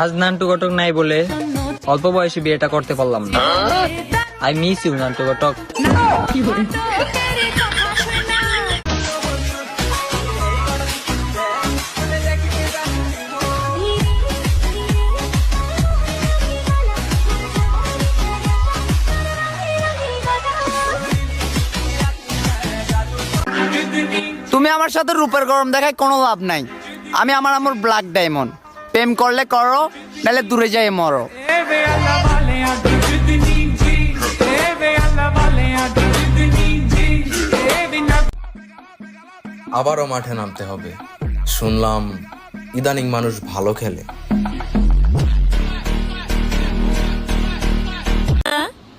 আজ নান্টু ঘটক নাই বলে অল্প বয়সে বিয়েটা করতে পারলাম না। আই মিস ইউ নান্টু ঘটক। তুমি আমার সাথে রূপের গরম দেখায় কোনো লাভ নাই। আমি আমার ব্ল্যাক ডায়মন্ড। প্রেম করলে করো, নাহলে দূরে যাই মরো। আবারও মাঠে নামতে হবে। শুনলাম ইদানিং মানুষ ভালো খেলে।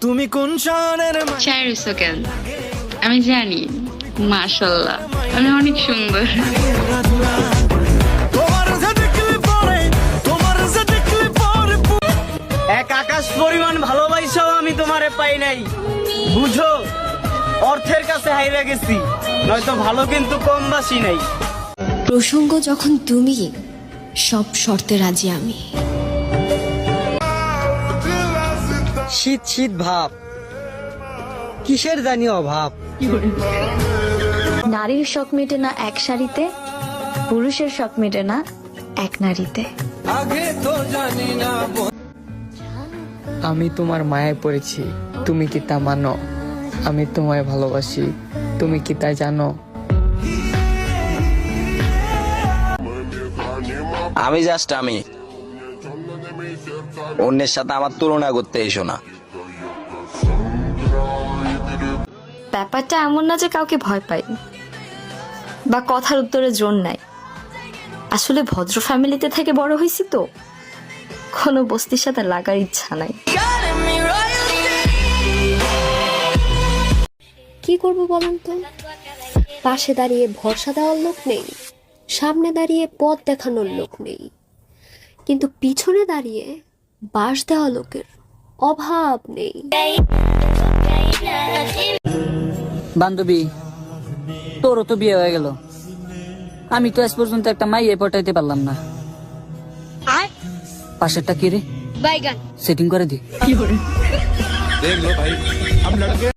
তুমি কোন শহরের? কেন আমি জানি, মাশাআল্লাহ আমি অনেক সুন্দর। এক আকাশ পরিমাণ ভালোবাসাও আমি তোমারে পাই নাই। বুঝো, অর্থের কাছে হাইরা গেছি, নয়তো ভালো কিন্তু কম বাসি নাই। প্রসঙ্গ যখন তুমি, সব শর্তে রাজি আমি। শীত শীত ভাব, কিসের জানি অভাব। নারীর শখ মেটে না এক শাড়িতে, পুরুষের শখ মেটে না এক নারীতে। আমি তোমার মায়ায় পড়েছি, তুমি কি তা মানো? আমি তোমায় ভালোবাসি, তুমি কি তা জানো? আমি জাস্ট আমি, অন্যের সাথে আমার তুলনা করতে এসো না। ব্যাপারটা এমন না যে কাউকে ভয় পাই বা কথার উত্তরে জোর নাই। আসলে ভদ্র ফ্যামিলিতে থেকে বড় হয়েছি তো, কোনো বস্তির সাথে লাগার ইচ্ছা নাই। কি করবো বলুন তো? পাশে দাঁড়িয়ে ভরসা দেওয়ার লোক নেই, সামনে দাঁড়িয়ে পথ দেখানোর লোক নেই, কিন্তু পিছনে দাঁড়িয়ে বাঁশ দেওয়া লোকের অভাব নেই। বান্ধবী, তোরও তো বিয়ে হয়ে গেল, আমি তো আজ পর্যন্ত একটা মাইয়ে পটাইতে পারলাম না। পাশেরটা কি রে? সেটিং করে দি।